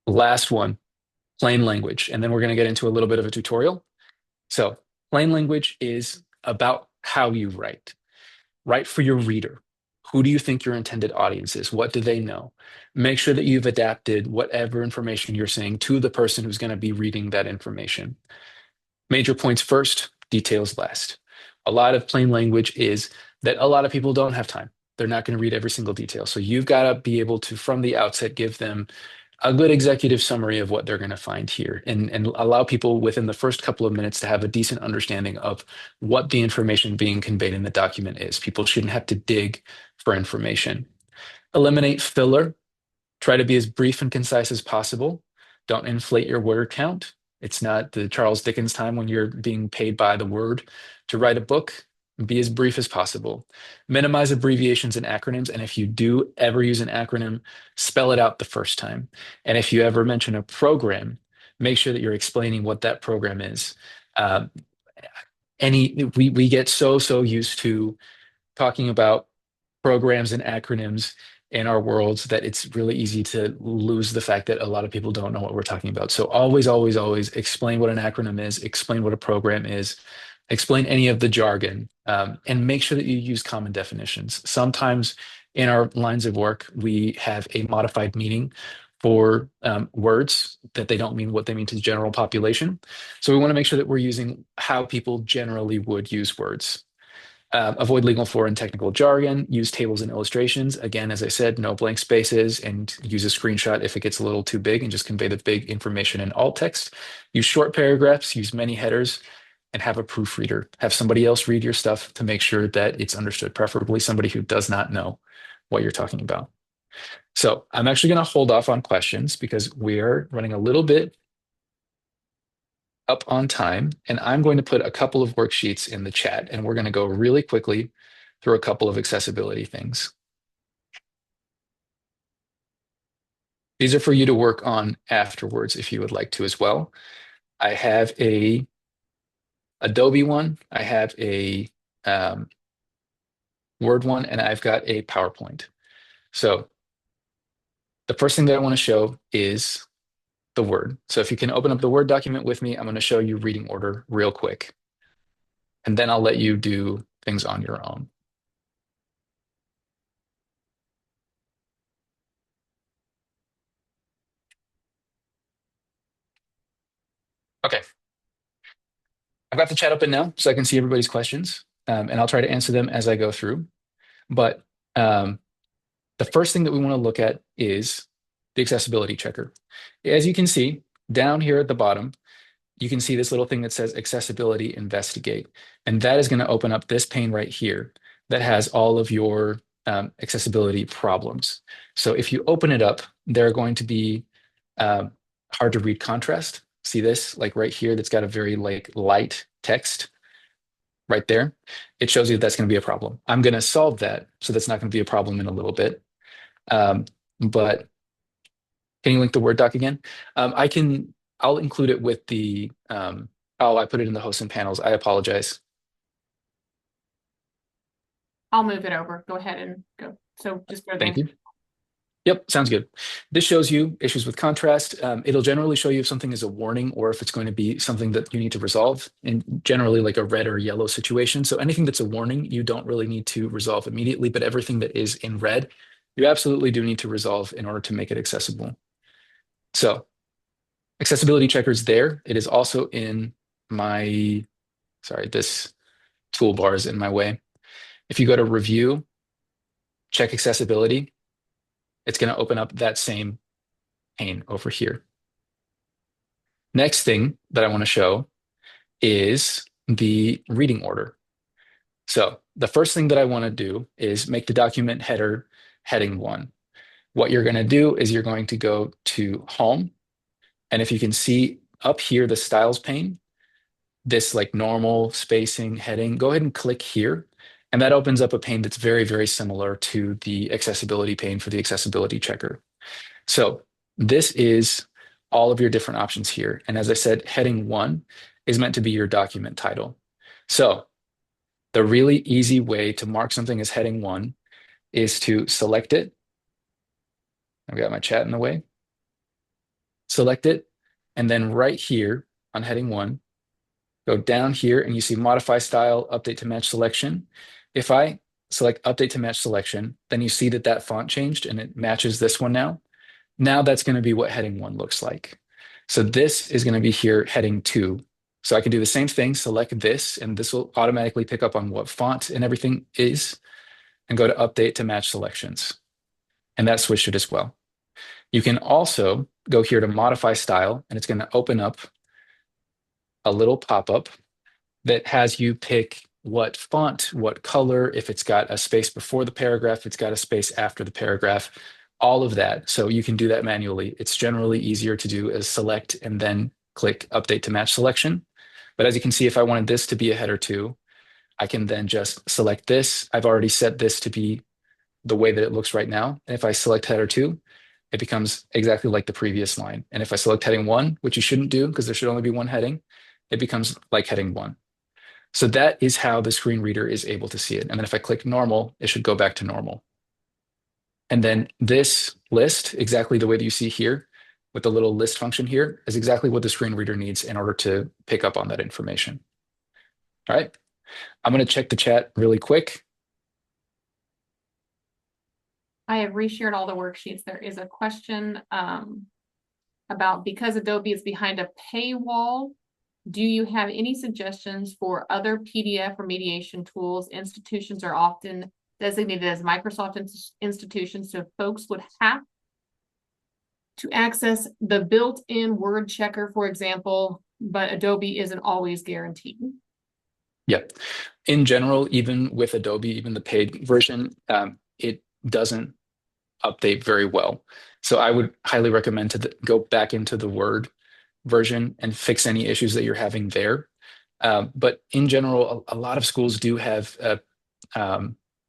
Last one. Plain language, and then we're going to get into a little bit of a tutorial. So plain language is about how you write. Write for your reader. Who do you think your intended audience is? What do they know? Make sure that you've adapted whatever information you're saying to the person who's going to be reading that information. Major points first, details last. A lot of plain language is that a lot of people don't have time. They're not going to read every single detail. So you've got to be able to, from the outset, give them a good executive summary of what they're going to find here and allow people within the first couple of minutes to have a decent understanding of what the information being conveyed in the document is. People shouldn't have to dig for information. Eliminate filler. Try to be as brief and concise as possible. Don't inflate your word count. It's not the Charles Dickens time when you're being paid by the word to write a book. Be as brief as possible. Minimize abbreviations and acronyms. And if you do ever use an acronym, spell it out the first time. And if you ever mention a program, make sure that you're explaining what that program is. We get so used to talking about programs and acronyms in our worlds that it's really easy to lose the fact that a lot of people don't know what we're talking about. So always, always, always explain what an acronym is, explain what a program is, explain any of the jargon, and make sure that you use common definitions. Sometimes in our lines of work, we have a modified meaning for words that they don't mean what they mean to the general population. So we want to make sure that we're using how people generally would use words. Avoid legal, foreign, technical jargon. Use tables and illustrations. Again, as I said, no blank spaces, and use a screenshot if it gets a little too big and just convey the big information in alt text. Use short paragraphs, use many headers, and have a proofreader. Have somebody else read your stuff to make sure that it's understood, preferably somebody who does not know what you're talking about. So I'm actually going to hold off on questions because we're running a little bit up on time, and I'm going to put a couple of worksheets in the chat, and we're going to go really quickly through a couple of accessibility things. These are for you to work on afterwards if you would like to as well. I have a Adobe one, I have a Word one, and I've got a PowerPoint. So the first thing that I want to show is the Word. So if you can open up the Word document with me, I'm going to show you reading order real quick. And then I'll let you do things on your own. Okay. I've got the chat open now so I can see everybody's questions, and I'll try to answer them as I go through. But the first thing that we want to look at is the accessibility checker. As you can see, down here at the bottom, you can see this little thing that says Accessibility Investigate. And that is going to open up this pane right here that has all of your accessibility problems. So if you open it up, there are going to be hard to read contrast. See this, like right here, that's got a very light text right there. It shows you that's going to be a problem. I'm going to solve that, so that's not going to be a problem in a little bit. But can you link the Word doc again? I'll include it with the, I put it in the hosts and panels. I apologize. I'll move it over. Go ahead and go. So just go there. Thank you. Yep, sounds good. This shows you issues with contrast. It'll generally show you if something is a warning or if it's going to be something that you need to resolve, and generally like a red or yellow situation. So anything that's a warning, you don't really need to resolve immediately, but everything that is in red, you absolutely do need to resolve in order to make it accessible. So accessibility checker's there. It is also in my, sorry, this toolbar is in my way. If you go to review, check accessibility, it's going to open up that same pane over here. Next thing that I want to show is the reading order. So the first thing that I want to do is make the document header heading 1. What you're going to do is you're going to go to Home. And if you can see up here, the styles pane, this like normal spacing heading, go ahead and click here. And that opens up a pane that's very, very similar to the accessibility pane for the accessibility checker. So this is all of your different options here. And as I said, heading 1 is meant to be your document title. So the really easy way to mark something as heading 1 is to select it. I've got my chat in the way. Select it, And then right here on heading 1, go down here and you see modify style, update to match selection. If I select update to match selection, then you see that that font changed and it matches this one now. Now that's going to be what heading 1 looks like. So this is going to be here heading 2. So I can do the same thing, select this, and this will automatically pick up on what font and everything is, and go to update to match selections. And that switched it as well. You can also go here to modify style, and it's going to open up a little pop-up that has you pick what font, what color, if it's got a space before the paragraph, if it's got a space after the paragraph, all of that. So you can do that manually. It's generally easier to do as select and then click update to match selection. But as you can see, if I wanted this to be a header 2, I can then just select this. I've already set this to be the way that it looks right now. And if I select header 2, it becomes exactly like the previous line. And if I select heading 1, which you shouldn't do because there should only be one heading, it becomes like heading 1. So that is how the screen reader is able to see it. And then if I click normal, it should go back to normal. And then this list, exactly the way that you see here, with the little list function here, is exactly what the screen reader needs in order to pick up on that information. All right, I'm going to check the chat really quick. I have reshared all the worksheets. There is a question about, because Adobe is behind a paywall, do you have any suggestions for other PDF remediation tools? Institutions are often designated as Microsoft institutions, so folks would have to access the built-in word checker, for example, but Adobe isn't always guaranteed. Yeah, in general, even with Adobe, even the paid version, it doesn't update very well. So I would highly recommend to go back into the Word version and fix any issues that you're having there. But in general, a lot of schools do have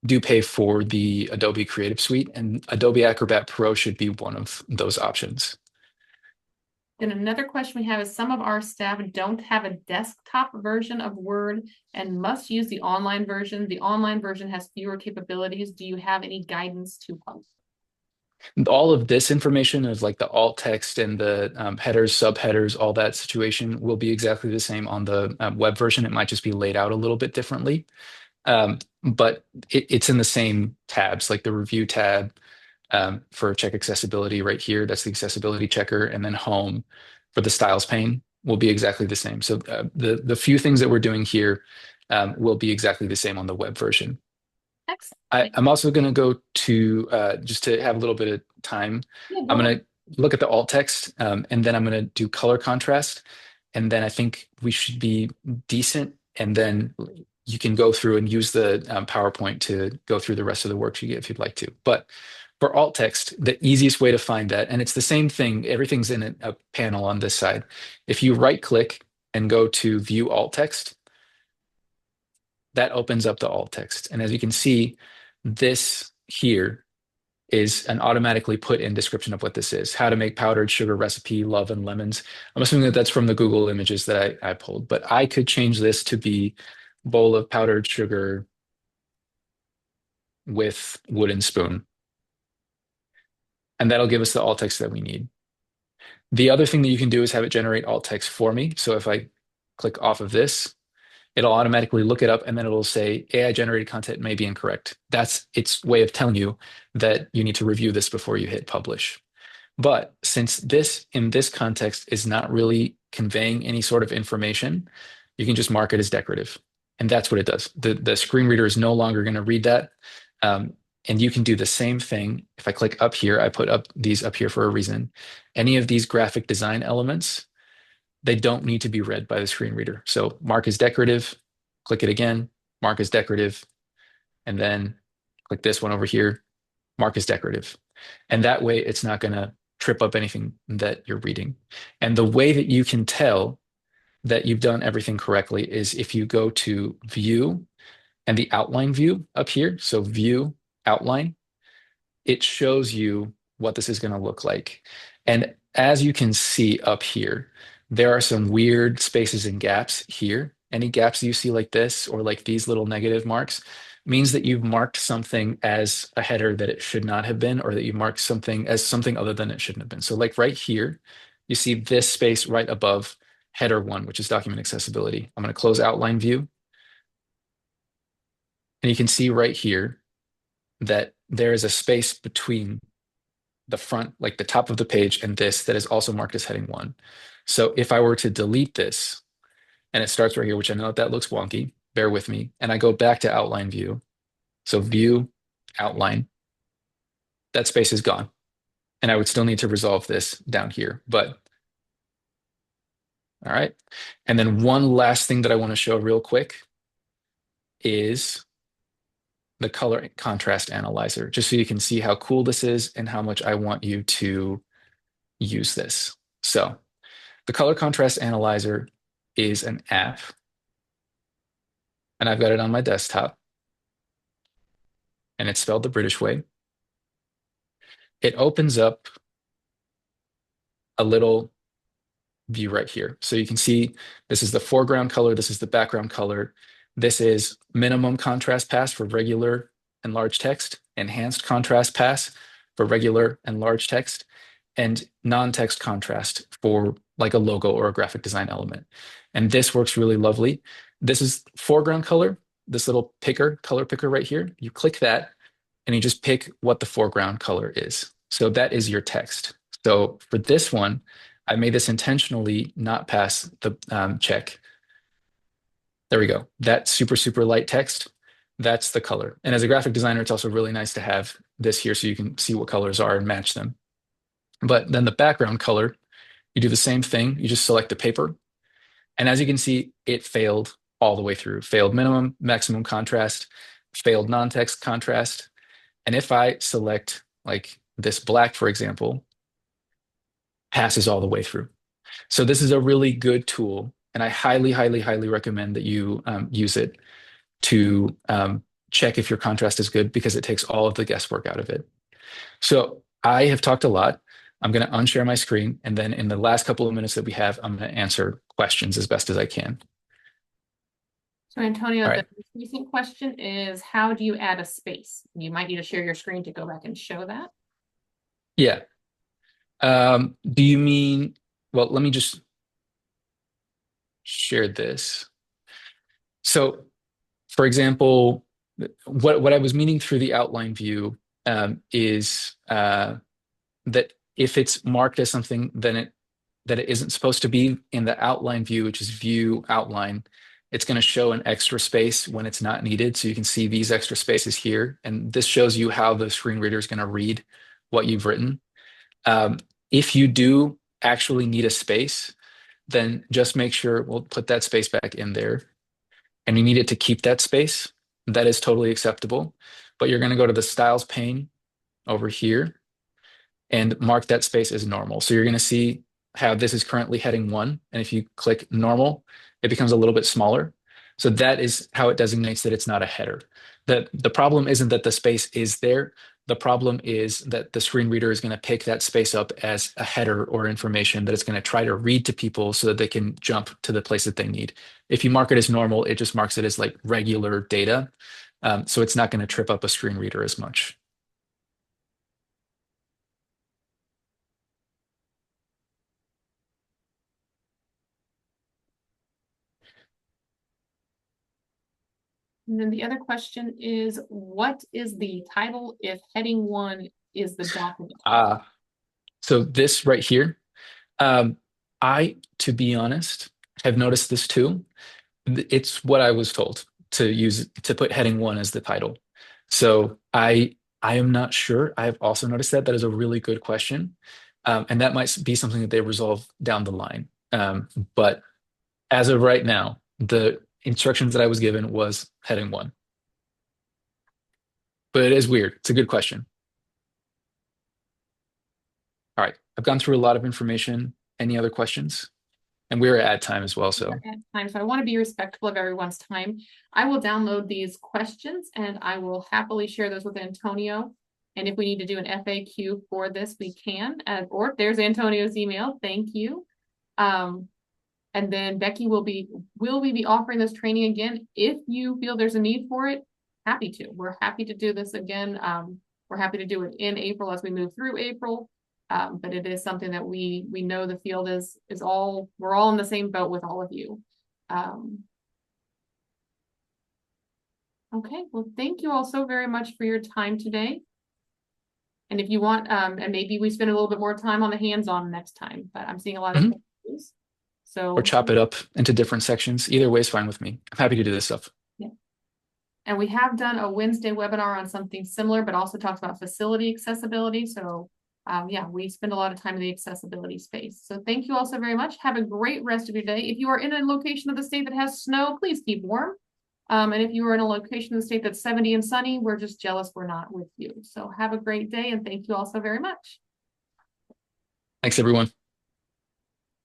do pay for the Adobe Creative Suite, and Adobe Acrobat Pro should be one of those options. Then another question we have is, some of our staff don't have a desktop version of Word and must use the online version. The online version has fewer capabilities. Do you have any guidance to help? All of this information of like the alt text and the headers, subheaders, all that situation will be exactly the same on the web version. It might just be laid out a little bit differently. But it's in the same tabs, like the review tab for check accessibility right here. That's the accessibility checker. And then home for the styles pane will be exactly the same. So the few things that we're doing here will be exactly the same on the web version. Excellent. I'm also going to go to, just to have a little bit of time, I'm going to look at the alt text and then I'm going to do color contrast. And then I think we should be decent. And then you can go through and use the PowerPoint to go through the rest of the worksheet if you'd like to. But for alt text, the easiest way to find that, and it's the same thing, everything's in a panel on this side. If you right click and go to view alt text, that opens up the alt text. And as you can see, this here is an automatically put in description of what this is: how to make powdered sugar recipe, love and lemons. I'm assuming that that's from the Google images that I pulled, but I could change this to be bowl of powdered sugar with wooden spoon. And that'll give us the alt text that we need. The other thing that you can do is have it generate alt text for me. So if I click off of this, it'll automatically look it up and then it'll say AI generated content may be incorrect. That's its way of telling you that you need to review this before you hit publish. But since this in this context is not really conveying any sort of information, you can just mark it as decorative. And that's what it does. The screen reader is no longer going to read that. And you can do the same thing. If I click up here, I put up these up here for a reason. Any of these graphic design elements, they don't need to be read by the screen reader. So mark as decorative, click it again, mark as decorative, and then click this one over here, mark as decorative. And that way it's not going to trip up anything that you're reading. And the way that you can tell that you've done everything correctly is if you go to view and the outline view up here. So view outline, it shows you what this is going to look like. And as you can see up here, there are some weird spaces and gaps here. Any gaps you see like this or like these little negative marks means that you've marked something as a header that it should not have been, or that you marked something as something other than it shouldn't have been. So like right here, you see this space right above header 1, which is document accessibility. I'm going to close outline view. And you can see right here that there is a space between the front, like the top of the page, and this that is also marked as heading 1. So if I were to delete this, and it starts right here, which I know that looks wonky, bear with me, and I go back to outline view, so view, outline, that space is gone. And I would still need to resolve this down here, but all right. And then one last thing that I want to show real quick is the color contrast analyzer, just so you can see how cool this is and how much I want you to use this. So the color contrast analyzer is an app, and I've got it on my desktop, and it's spelled the British way. It opens up a little view right here. So you can see this is the foreground color, this is the background color. This is minimum contrast pass for regular and large text, enhanced contrast pass for regular and large text, and non-text contrast for like a logo or a graphic design element. And this works really lovely. This is foreground color, this little picker, color picker right here. You click that and you just pick what the foreground color is. So that is your text. So for this one, I made this intentionally not pass the check. There we go. That super, super light text, that's the color. And as a graphic designer, it's also really nice to have this here so you can see what colors are and match them. But then the background color, you do the same thing. You just select the paper. And as you can see, it failed all the way through. Failed minimum, maximum contrast, failed non-text contrast. And if I select like this black, for example, passes all the way through. So this is a really good tool, and I highly, highly, highly recommend that you use it to check if your contrast is good, because it takes all of the guesswork out of it. So I have talked a lot. I'm going to unshare my screen, and then in the last couple of minutes that we have, I'm going to answer questions as best as I can. So Antonio, All the right. recent question is, how do you add a space? You might need to share your screen to go back and show that. Yeah. Do you mean, well, let me just share this. So, for example, what I was meaning through the outline view is that if it's marked as something, then that it isn't supposed to be in the outline view, which is view outline, it's going to show an extra space when it's not needed. So you can see these extra spaces here, and this shows you how the screen reader is going to read what you've written. If you do actually need a space, then just make sure we'll put that space back in there, and you need it to keep that space. That is totally acceptable, but you're going to go to the styles pane over here and mark that space as normal. So you're going to see how this is currently heading 1. And if you click normal, it becomes a little bit smaller. So that is how it designates that it's not a header. The problem isn't that the space is there. The problem is that the screen reader is going to pick that space up as a header or information that it's going to try to read to people so that they can jump to the place that they need. If you mark it as normal, it just marks it as like regular data. So it's not going to trip up a screen reader as much. And then the other question is, what is the title if heading 1 is the document? So this right here, to be honest, have noticed this too. It's what I was told to put heading 1 as the title. So I am not sure. I've also noticed that. That is a really good question. And that might be something that they resolve down the line. But as of right now, the instructions that I was given was heading 1. But it is weird. It's a good question. All right, I've gone through a lot of information. Any other questions? And we're at time as well, so. We're at time, so I want to be respectful of everyone's time. I will download these questions and I will happily share those with Antonio. And if we need to do an FAQ for this, we can. Or there's Antonio's email. Thank you. And then Becky will we be offering this training again? If you feel there's a need for it, happy to. We're happy to do this again. We're happy to do it in April as we move through April. But it is something that we know the field is all, we're all in the same boat with all of you. Okay, well, thank you all so very much for your time today. And if you want, and maybe we spend a little bit more time on the hands-on next time, but I'm seeing a lot of things. So Or chop it up into different sections. Either way is fine with me. I'm happy to do this stuff. yeah. And we have done a Wednesday webinar on something similar, but also talks about facility accessibility. So yeah, we spend a lot of time in the accessibility space. So thank you all so very much. Have a great rest of your day. If you are in a location of the state that has snow, please keep warm. And if you are in a location in the state that's 70 and sunny, we're just jealous we're not with you. So have a great day and thank you all so very much. Thanks, everyone.